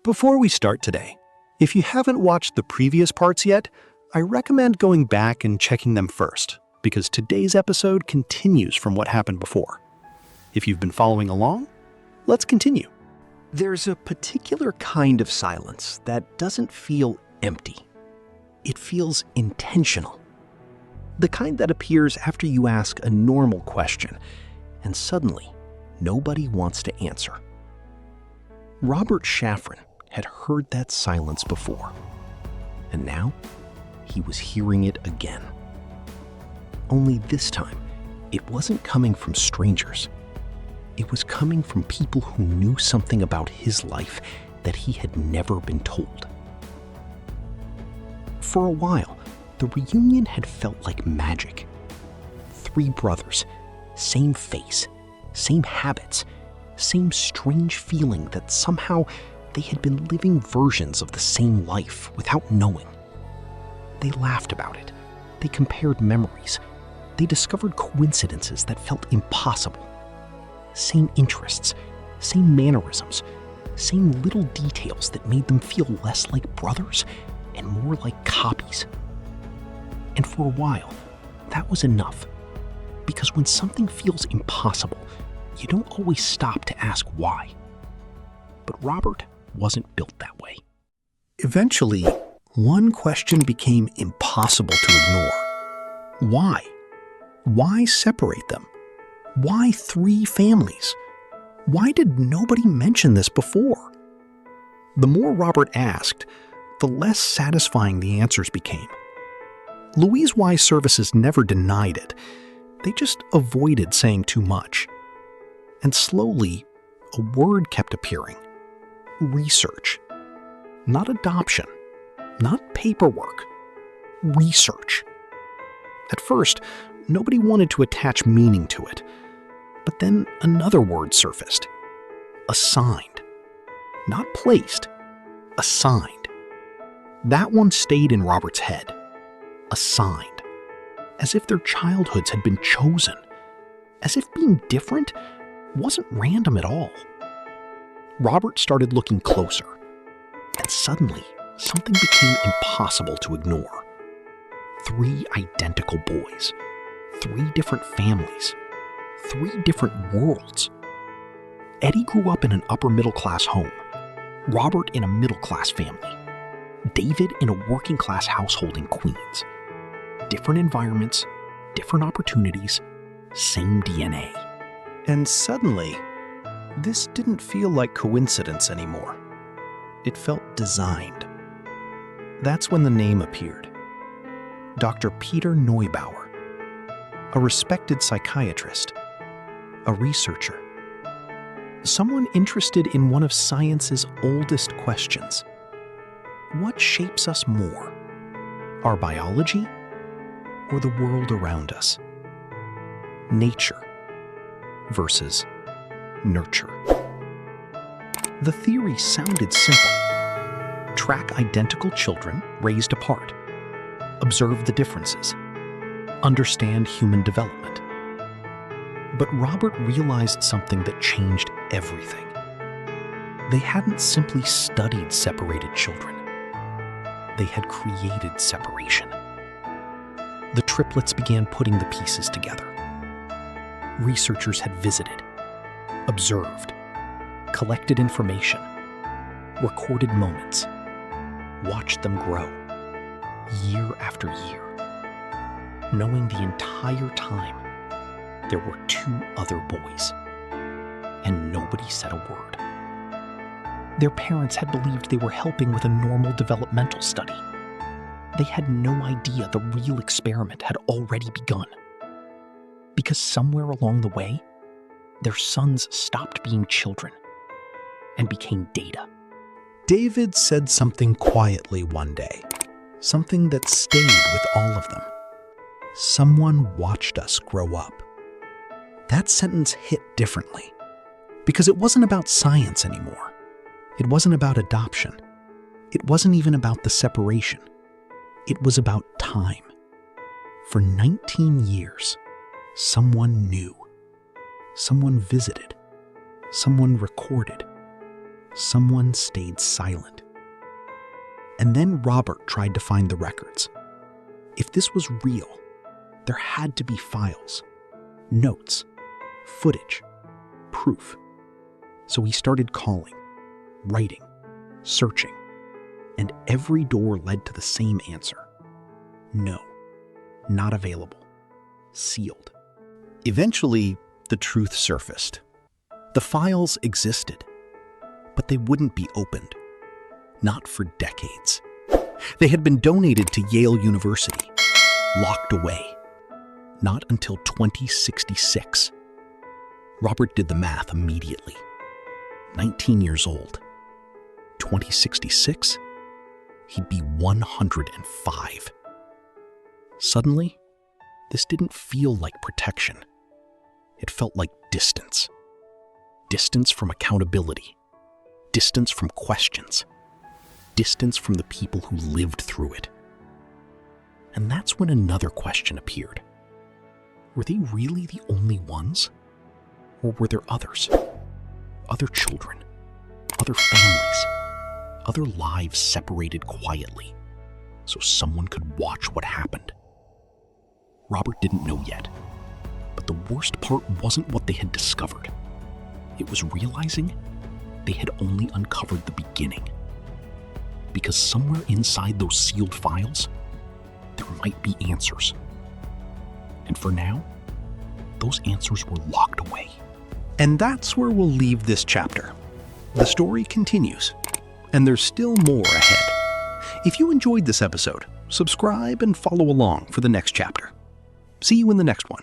Before we start today, if you haven't watched the previous parts yet, I recommend going back and checking them first, because today's episode continues from what happened before. If you've been following along, let's continue. There's a particular kind of silence that doesn't feel empty. It feels intentional. The kind that appears after you ask a normal question, and suddenly, nobody wants to answer. Robert Shafran had heard that silence before, and now he was hearing it again. Only this time, it wasn't coming from strangers. It was coming from people who knew something about his life that he had never been told. For a while, the reunion had felt like magic. 3 brothers, same face, same habits, same strange feeling that somehow they had been living versions of the same life without knowing. They laughed about it. They compared memories. They discovered coincidences that felt impossible. Same interests, same mannerisms, same little details that made them feel less like brothers and more like copies. And for a while, that was enough. Because when something feels impossible, you don't always stop to ask why. But Robert wasn't built that way. Eventually, one question became impossible to ignore. Why? Why separate them? Why 3 families? Why did nobody mention this before? The more Robert asked, the less satisfying the answers became. Louise Wise Services never denied it. They just avoided saying too much. And slowly, a word kept appearing. Research. Not adoption. Not paperwork. Research. At first, nobody wanted to attach meaning to it. But then another word surfaced. Assigned. Not placed. Assigned. That one stayed in Robert's head. Assigned. As if their childhoods had been chosen. As if being different wasn't random at all. Robert started looking closer, and suddenly something became impossible to ignore. 3 identical boys, 3 different families, 3 different worlds. Eddie grew up in an upper-middle-class home, Robert in a middle-class family, David in a working-class household in Queens. Different environments, different opportunities, same DNA. And suddenly, this didn't feel like coincidence anymore. It felt designed. That's when the name appeared. Dr. Peter Neubauer, a respected psychiatrist, a researcher, someone interested in one of science's oldest questions. What shapes us more, our biology or the world around us? Nature versus nurture. The theory sounded simple. Track identical children raised apart. Observe the differences. Understand human development. But Robert realized something that changed everything. They hadn't simply studied separated children. They had created separation. The triplets began putting the pieces together. Researchers had visited, observed, collected information, recorded moments, watched them grow, year after year, knowing the entire time there were 2 other boys, and nobody said a word. Their parents had believed they were helping with a normal developmental study. They had no idea the real experiment had already begun. Because somewhere along the way, their sons stopped being children and became data. David said something quietly one day, something that stayed with all of them. Someone watched us grow up. That sentence hit differently, because it wasn't about science anymore. It wasn't about adoption. It wasn't even about the separation. It was about time. For 19 years, someone knew. Someone visited. Someone recorded. Someone stayed silent. And then Robert tried to find the records. If this was real, there had to be files, notes, footage, proof. So he started calling, writing, searching, and every door led to the same answer. No, not available, sealed. Eventually, the truth surfaced. The files existed, but they wouldn't be opened. Not for decades. They had been donated to Yale University, locked away. Not until 2066. Robert did the math immediately. 19 years old. 2066, he'd be 105. Suddenly, this didn't feel like protection. It felt like distance. Distance from accountability. Distance from questions. Distance from the people who lived through it. And that's when another question appeared. Were they really the only ones? Or were there others? Other children? Other families? Other lives separated quietly so someone could watch what happened? Robert didn't know yet. But the worst part wasn't what they had discovered. It was realizing they had only uncovered the beginning. Because somewhere inside those sealed files, there might be answers. And for now, those answers were locked away. And that's where we'll leave this chapter. The story continues, and there's still more ahead. If you enjoyed this episode, subscribe and follow along for the next chapter. See you in the next one.